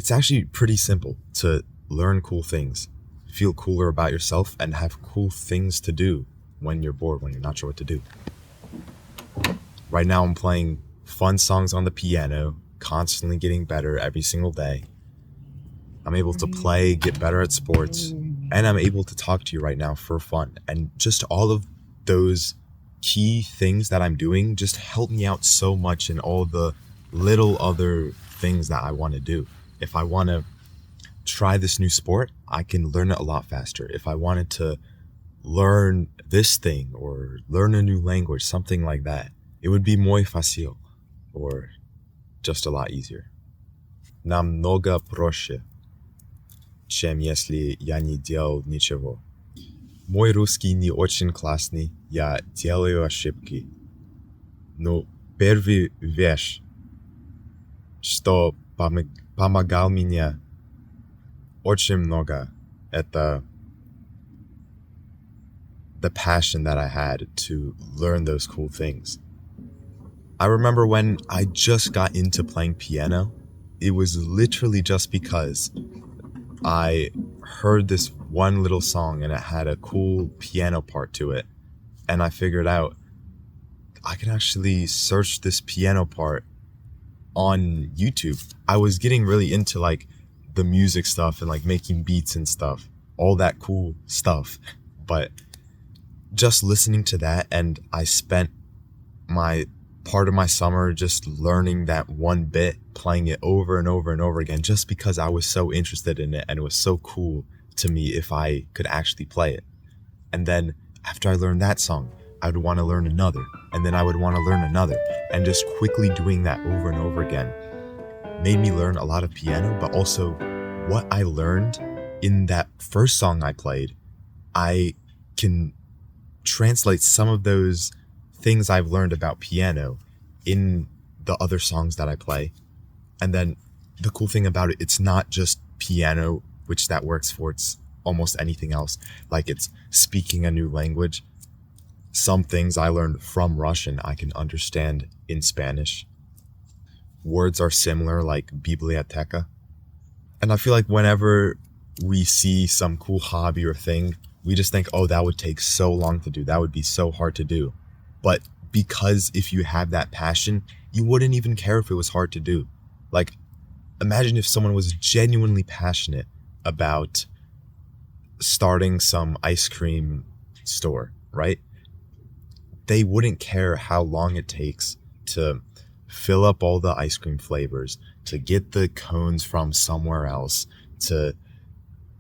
It's actually pretty simple to learn cool things, feel cooler about yourself, and have cool things to do when you're bored, when you're not sure what to do. Right now I'm playing fun songs on the piano, constantly getting better every single day. I'm able to play, get better at sports, and I'm able to talk to you right now for fun. And just all of those key things that I'm doing just help me out so much in all the little other things that I want to do. If I want to try this new sport, I can learn it a lot faster. If I wanted to learn this thing or learn a new language, something like that, it would be muy fácil, or just a lot easier. Намного проще, чем если я не делал ничего. Мой русский не очень классный, я делаю ошибки. Но первая вещь, что помогал мне очень много, это the passion that I had to learn those cool things. I remember when I just got into playing piano, it was literally just because I heard this one little song and it had a cool piano part to it. And I figured out I can actually search this piano part on YouTube. I was getting really into like the music stuff and like making beats and stuff, all that cool stuff. But just listening to that, and I spent my part of my summer just learning that one bit, playing it over and over and over again, just because I was so interested in it and it was so cool to me if I could actually play it. And then after I learned that song, I would want to learn another, and then I would want to learn another, and just quickly doing that over and over again made me learn a lot of piano. But also what I learned in that first song I played, I can translate some of those things I've learned about piano in the other songs that I play. And then the cool thing about it, it's not just piano, which that works for, it's almost anything else. Like it's speaking a new language. Some things I learned from Russian I can understand in Spanish. Words are similar, like biblioteca. And I feel like whenever we see some cool hobby or thing, we just think, oh, that would take so long to do. That would be so hard to do. But because if you have that passion, you wouldn't even care if it was hard to do. Like, imagine if someone was genuinely passionate about starting some ice cream store, right? They wouldn't care how long it takes to fill up all the ice cream flavors, to get the cones from somewhere else, to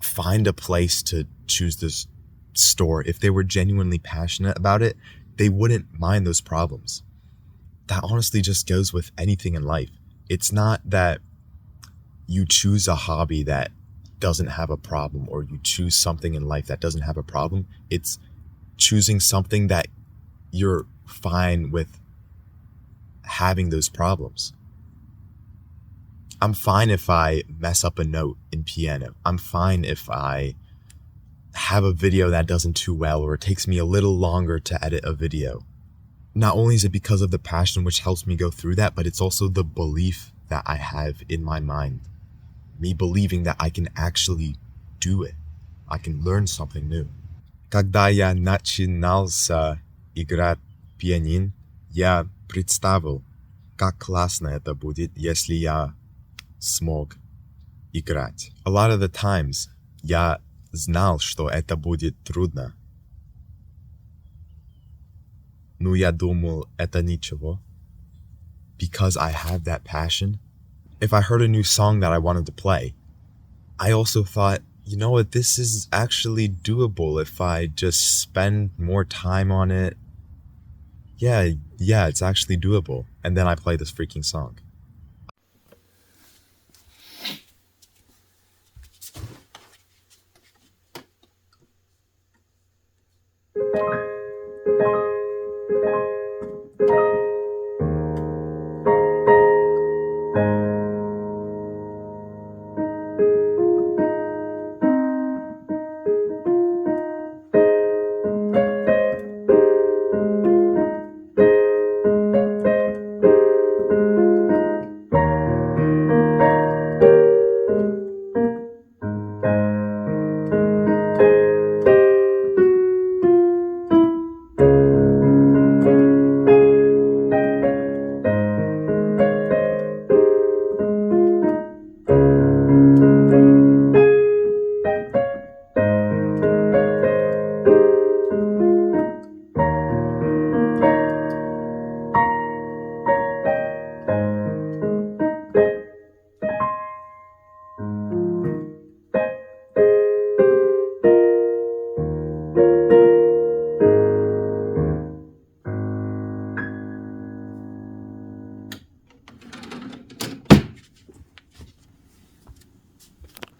find a place to choose this store. If they were genuinely passionate about it, they wouldn't mind those problems. That honestly just goes with anything in life. It's not that you choose a hobby that doesn't have a problem, or you choose something in life that doesn't have a problem. It's choosing something that you're fine with having those problems. I'm fine if I mess up a note in piano. I'm fine if I have a video that doesn't too well, or it takes me a little longer to edit a video. Not only is it because of the passion which helps me go through that, but it's also the belief that I have in my mind. Me believing that I can actually do it. I can learn something new. Когда я начинался играть пианино, я представил, как классно это будет, если я смог играть. A lot of the times, я знал, что это будет трудно. Но я думал, это ничего. Because I have that passion, if I heard a new song that I wanted to play, I also thought, you know what, this is actually doable if I just spend more time on it. Yeah, it's actually doable. And then I play this freaking song.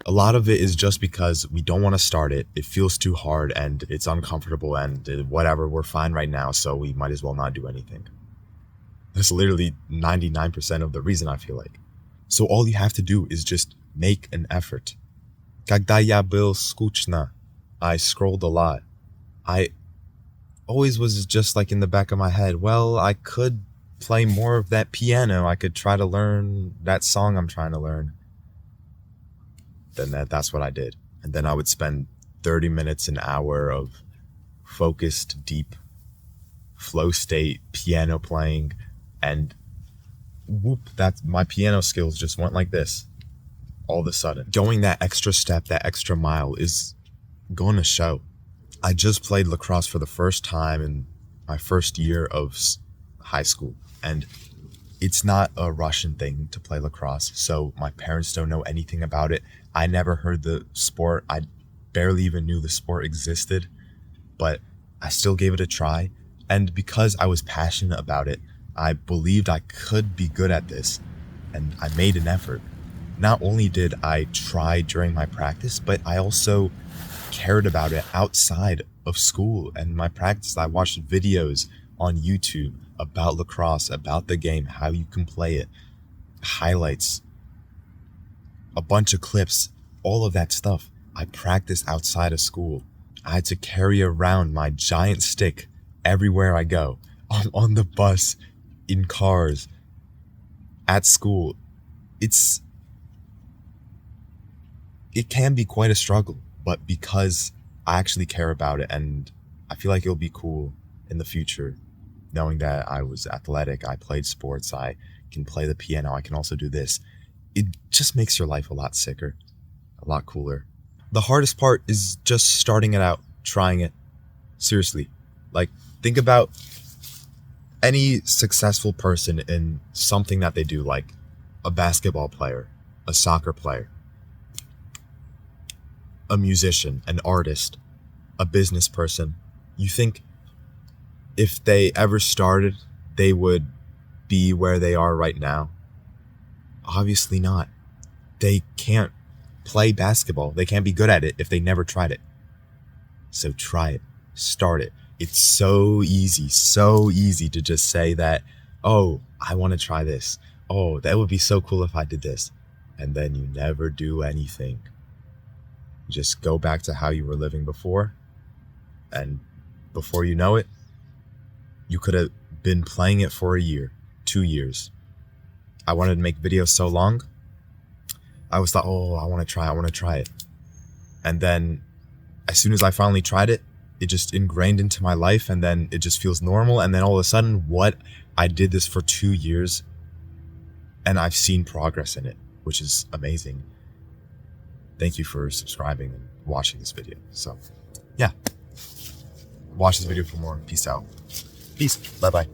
A lot of it is just because we don't want to start it. It feels too hard and it's uncomfortable and whatever, we're fine right now, so we might as well not do anything. That's literally 99% of the reason, I feel like. So all you have to do is just make an effort. Когда я был скучно, I scrolled a lot. I always was just like in the back of my head, well, I could play more of that piano. I could try to learn that song I'm trying to learn. Then that's what I did. And then I would spend 30 minutes, an hour of focused, deep flow state piano playing, and whoop, my piano skills just went like this all of a sudden. Going that extra step, that extra mile is going to show. I just played lacrosse for the first time in my first year of high school, and it's not a Russian thing to play lacrosse, so my parents don't know anything about it. I never heard the sport. I barely even knew the sport existed, but I still gave it a try. And because I was passionate about it, I believed I could be good at this, and I made an effort. Not only did I try during my practice, but I also cared about it outside of school and my practice. I watched videos on YouTube about lacrosse, about the game, how you can play it, highlights, a bunch of clips, all of that stuff. I practiced outside of school. I had to carry around my giant stick everywhere I go, on the bus, in cars, at school. It can be quite a struggle, but because I actually care about it, and I feel like it'll be cool in the future, knowing that I was athletic, I played sports, I can play the piano, I can also do this. It just makes your life a lot sicker, a lot cooler. The hardest part is just starting it out, trying it. Seriously. Like, think about any successful person in something that they do, like a basketball player, a soccer player, a musician, an artist, a business person. You think if they ever started, they would be where they are right now? Obviously not. They can't play basketball. They can't be good at it if they never tried it. So try it. Start it. It's so easy to just say that, oh, I want to try this. Oh, that would be so cool if I did this. And then you never do anything. You just go back to how you were living before. And before you know it, you could have been playing it for a year, 2 years. I wanted to make videos so long. I was thought, oh, I want to try it. And then as soon as I finally tried it, it just ingrained into my life, and then it just feels normal. And then all of a sudden, I did this for 2 years, and I've seen progress in it, which is amazing. Thank you for subscribing and watching this video. So, yeah. Watch this video for more. Peace out. Peace. Bye-bye.